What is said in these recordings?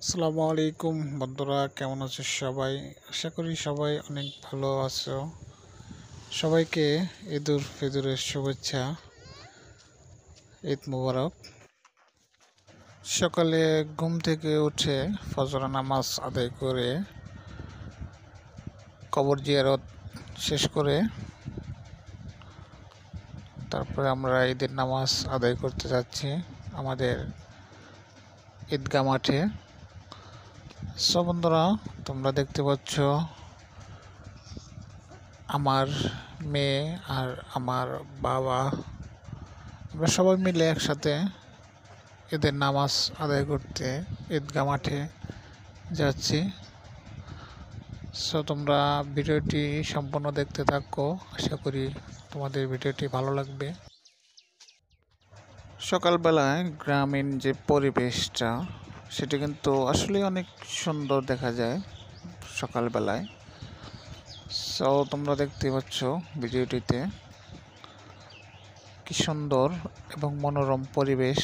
আসসালামু আলাইকুম বন্ধুরা, কেমন আছো সবাই? আশা করি সবাই অনেক ভালো আছো। সবাইকে ঈদুল ফিতরের শুভেচ্ছা। ঈদ মোবারক। সকালে ঘুম থেকে উঠে ফজর নামাজ আদায় করে কবর জিয়ারত শেষ করে তারপরে আমরা ঈদের নামাজ আদায় করতে যাচ্ছি আমাদের ঈদগাহ মাঠে। সব বন্ধুরা, তোমরা দেখতে পাচ্ছ আমার মেয়ে আর আমার বাবা, আমরা সবাই মিলে একসাথে ঈদের নামাজ আদায় করতে ঈদগাহ মাঠে যাচ্ছি। তোমরা ভিডিওটি সম্পূর্ণ দেখতে থাকো, আশা করি তোমাদের ভিডিওটি ভালো লাগবে। সকালবেলায় গ্রামীণ যে পরিবেশটা, সেটা কিন্তু আসলে অনেক সুন্দর দেখা যায় সকালবেলায়। তোমরা দেখতে পাচ্ছ ভিডিওটিতে কি সুন্দর এবং মনোরম পরিবেশ।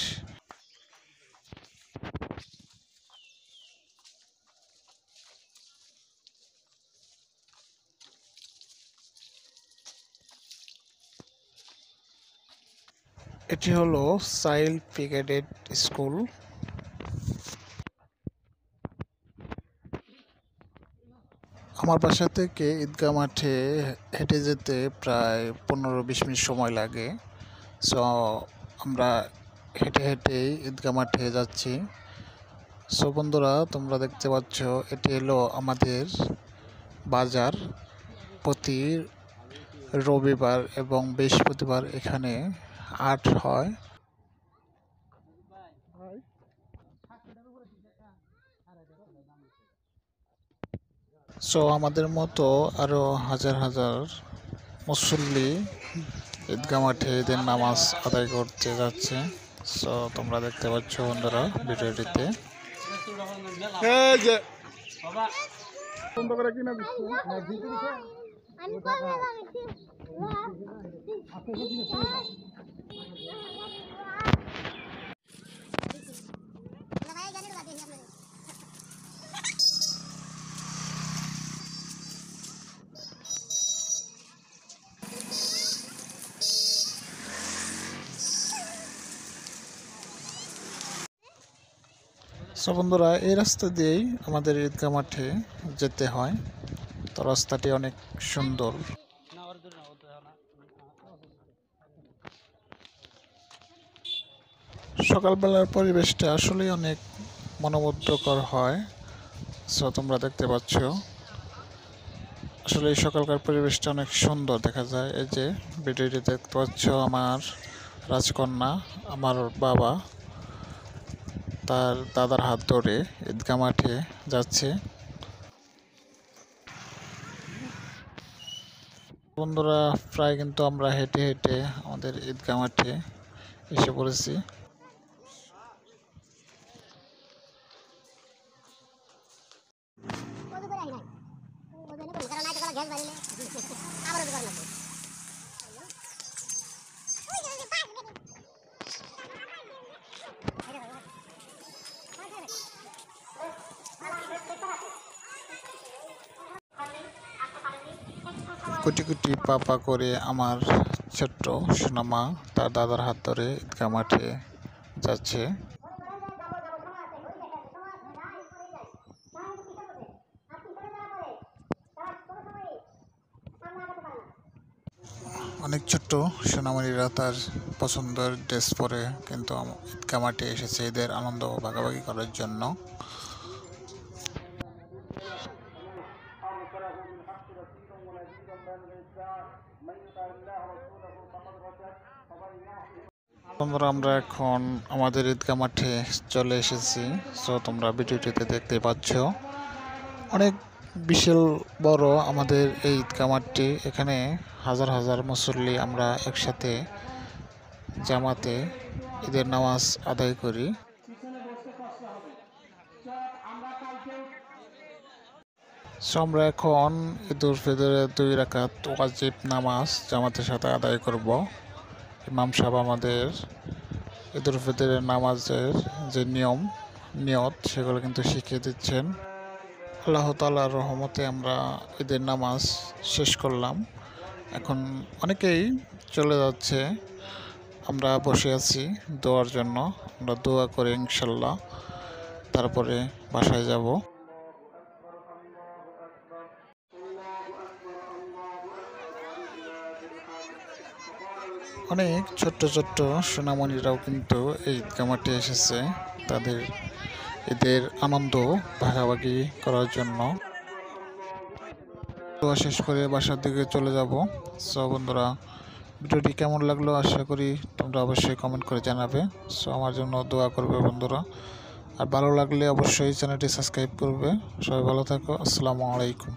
এটি হলো চাইল্ড ব্রিগেড স্কুল। আমার বাসা থেকে ঈদগাহ মাঠে হেঁটে যেতে প্রায় 15-20 মিনিট সময় লাগে। আমরা হেঁটে হেঁটেই ঈদগাহ মাঠে যাচ্ছি। বন্ধুরা, তোমরা দেখতে পাচ্ছ এটি হলো আমাদের বাজার। প্রতি রবিবার এবং বৃহস্পতিবার এখানে হাট হয়। আমাদের মতো আরো হাজার হাজার মুসল্লি ঈদগাহ মাঠে ঈদের নামাজ আদায় করতে যাচ্ছে। তোমরা দেখতে পাচ্ছ বন্ধুরা ভিডিওটিতে। বন্ধুরা, এই রাস্তা দিয়েই আমাদের ঈদগাহ মাঠে যেতে হয়। তো রাস্তাটি অনেক সুন্দর। সকালবেলার পরিবেশটা আসলে অনেক মনোমুগ্ধকর হয়। তোমরা দেখতে পাচ্ছ আসলে এই সকালকার পরিবেশটা অনেক সুন্দর দেখা যায়। এই যে ভিডিওটি দেখতে পাচ্ছ, আমার রাজকন্যা, আমার বাবা তার দাদার হাত ধরে ঈদগাহ মাঠে যাচ্ছে। বন্ধুরা, প্রায় কিন্তু আমরা হেঁটে হেঁটে আমাদের ঈদগাহ মাঠে এসে পড়েছি। কুটি কুটি পাপা করে আমার ছোট্ট সোনামা তার দাদার হাত ধরে ঈদগাহ মাঠে যাচ্ছে। অনেক ছোট্ট সোনামণিরা তার পছন্দের ড্রেস পরে কিন্তু ঈদগাহ মাঠে এসেছে এদের আনন্দ ভাগাভাগি করার জন্য। আমরা এখন আমাদের ঈদগাহ মাঠে চলে এসেছি। তোমরা ভিডিওটিতে দেখতে পাচ্ছ অনেক বিশাল বড় আমাদের এই ঈদগাহ মাঠটি। এখানে হাজার হাজার মুসল্লি আমরা একসাথে জামাতে ঈদের নামাজ আদায় করি। আমরা এখন ঈদুল ফিতরের 2 রাকাত ওয়াজিব নামাজ জামাতের সাথে আদায় করব। ইমাম সাহেব আমাদের ঈদুল ফিতরের নামাজের যে নিয়ম নিয়ত সেগুলো কিন্তু শিখিয়ে দিচ্ছেন। আল্লাহ তাআলার রহমতে আমরা ঈদের নামাজ শেষ করলাম। এখন অনেকেই চলে যাচ্ছে, আমরা বসে আছি দোয়ার জন্য। আমরা দোয়া করে ইনশাল্লাহ তারপরে বাসায় যাব। অনেক ছোট্ট ছোট্ট সোনামণিরাও কিন্তু এই ঈদগাহ মাঠে এসেছে তাদের ঈদের আনন্দ ভাগাভাগি করার জন্য। দোয়া শেষ করে বাসার দিকে চলে যাব। সো বন্ধুরা, ভিডিওটি কেমন লাগলো আশা করি তোমরা অবশ্যই কমেন্ট করে জানাবে। সো আমার জন্য দোয়া করবে বন্ধুরা, আর ভালো লাগলে অবশ্যই চ্যানেলটি সাবস্ক্রাইব করবে। সবাই ভালো থাকো, আসসালামু আলাইকুম।